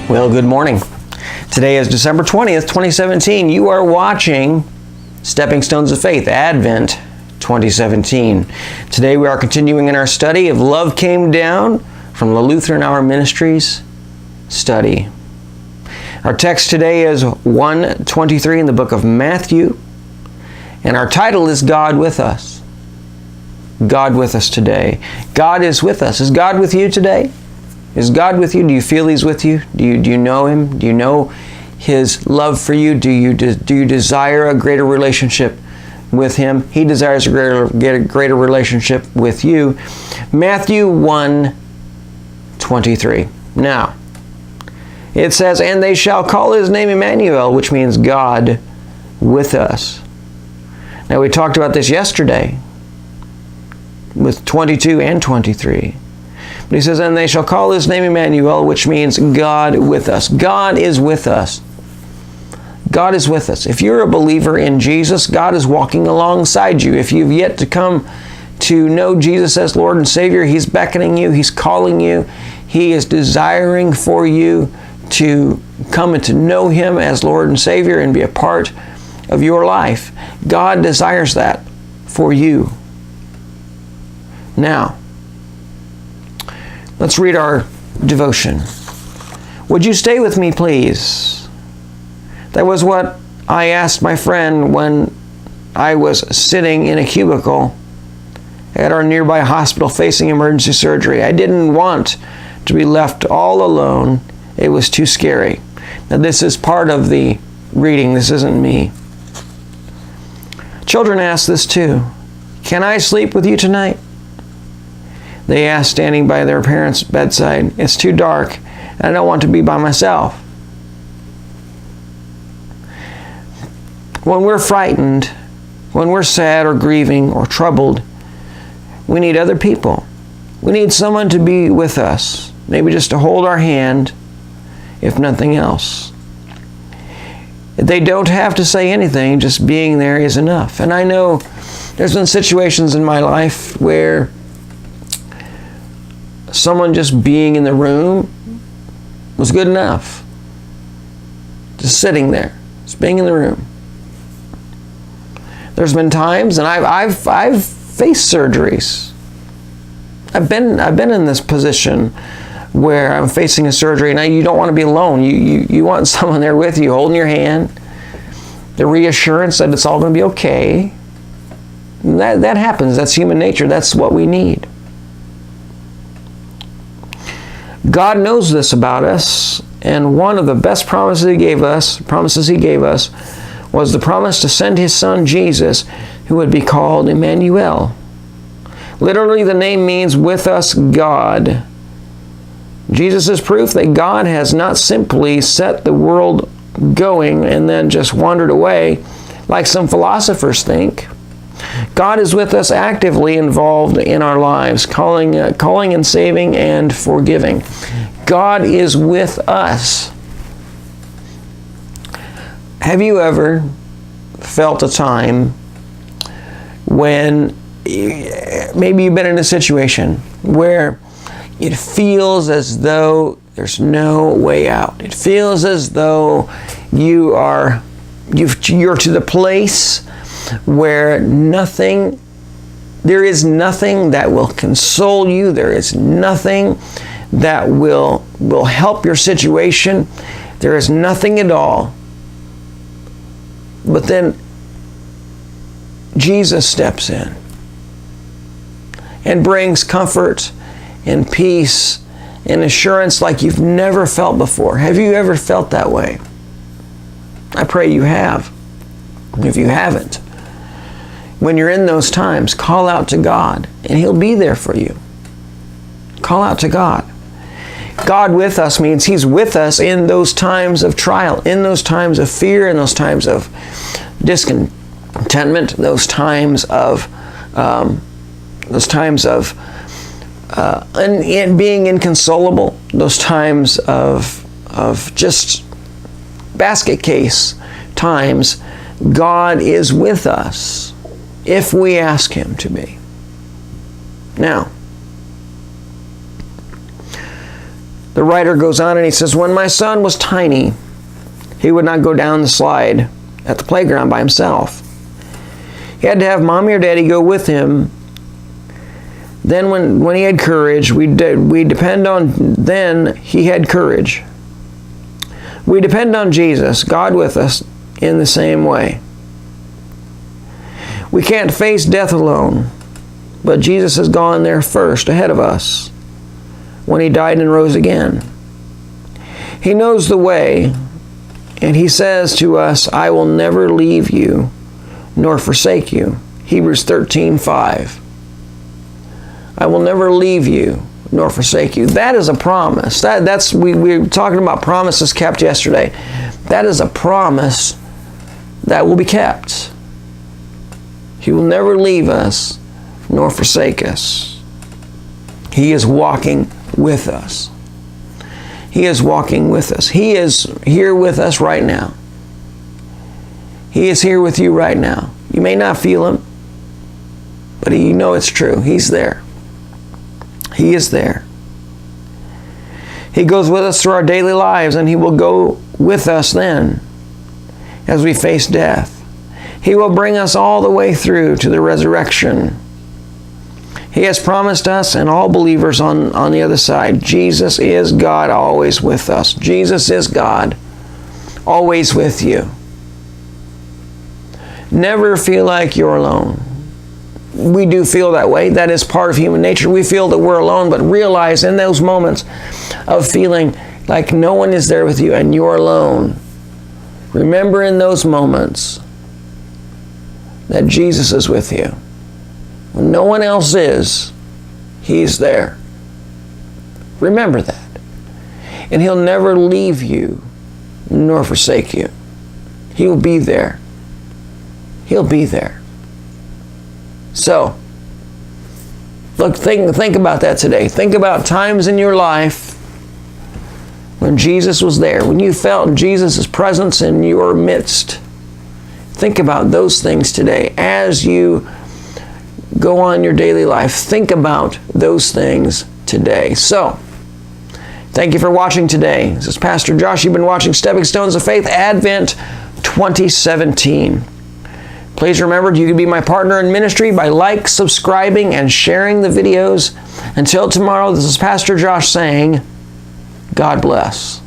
Well, good morning. Today is December 20th, 2017. You are watching Stepping Stones of Faith, Advent 2017. Today we are continuing in our study of Love Came Down from the Lutheran Hour Ministries study. Our text today is 1:23 in the book of Matthew, and our title is God with Us. God with us today. God is with us. Is God with you today? Is God with you? Do you feel He's with you? Do you know Him? Do you know His love for you? Do you desire a greater relationship with Him? He desires a greater relationship with you. Matthew 1:23. Now, it says, "And they shall call His name Emmanuel," which means God with us. Now, we talked about this yesterday with 22 and 23. But he says, "And they shall call His name Emmanuel," which means God with us. God is with us. God is with us. If you're a believer in Jesus, God is walking alongside you. If you've yet to come to know Jesus as Lord and Savior, He's beckoning you. He's calling you. He is desiring for you to come and to know Him as Lord and Savior and be a part of your life. God desires that for you. Now, let's read our devotion. Would you stay with me, please? That was what I asked my friend when I was sitting in a cubicle at our nearby hospital facing emergency surgery. I didn't want to be left all alone. It was too scary. Now, this is part of the reading. This isn't me. Children ask this too. "Can I sleep with you tonight?" They ask, standing by their parents' bedside. "It's too dark, and I don't want to be by myself." When we're frightened, when we're sad or grieving or troubled, we need other people. We need someone to be with us, maybe just to hold our hand, if nothing else. They don't have to say anything, just being there is enough. And I know there's been situations in my life where someone just being in the room was good enough. Just sitting there, just being in the room. There's been times, and I've faced surgeries. I've been in this position where I'm facing a surgery, and you don't want to be alone. You want someone there with you, holding your hand, the reassurance that it's all going to be okay. And that happens. That's human nature. That's what we need. God knows this about us, and one of the best promises He gave us, was the promise to send His Son Jesus, who would be called Emmanuel. Literally, the name means "with us God." Jesus is proof that God has not simply set the world going and then just wandered away like some philosophers think. God is with us, actively involved in our lives, calling and saving and forgiving. God is with us. Have you ever felt a time when maybe you've been in a situation where it feels as though there's no way out? It feels as though you're to the place where there is nothing that will console you. There is nothing that will help your situation. There is nothing at all. But then Jesus steps in and brings comfort and peace and assurance like you've never felt before. Have you ever felt that way? I pray you have. If you haven't, when you're in those times, call out to God, and He'll be there for you. Call out to God. God with us means He's with us in those times of trial, in those times of fear, in those times of discontentment, those times of being inconsolable, those times of just basket case times. God is with us if we ask Him to be. Now, The writer goes on and he says, when my son was tiny, he would not go down the slide at the playground by himself. He had to have mommy or daddy go with him. Then when he had courage, we depend on, then he had courage. We depend on Jesus, God with us, in the same way. We can't face death alone, but Jesus has gone there first, ahead of us, when he died and rose again. He knows the way, and he says to us, I will never leave you nor forsake you. Hebrews 13:5. I will never leave you nor forsake you. That is a promise. We were talking about promises kept yesterday. That is a promise that will be kept. He will never leave us nor forsake us. He is walking with us. He is walking with us. He is here with us right now. He is here with you right now. You may not feel him, but you know it's true. He's there. He is there. He goes with us through our daily lives, and he will go with us then as we face death. He will bring us all the way through to the resurrection. He has promised us and all believers on the other side, Jesus is God always with us. Jesus is God always with you. Never feel like you're alone. We do feel that way. That is part of human nature. We feel that we're alone, but realize in those moments of feeling like no one is there with you and you're alone, remember in those moments that Jesus is with you. When no one else is, he's there. Remember that. And he'll never leave you nor forsake you. He'll be there. He'll be there. So, look, think about that today. Think about times in your life when Jesus was there, when you felt Jesus' presence in your midst. Think about those things today as you go on your daily life. Think about those things today. So, thank you for watching today. This is Pastor Josh. You've been watching Stepping Stones of Faith Advent 2017. Please remember, you can be my partner in ministry by subscribing, and sharing the videos. Until tomorrow, this is Pastor Josh saying, God bless.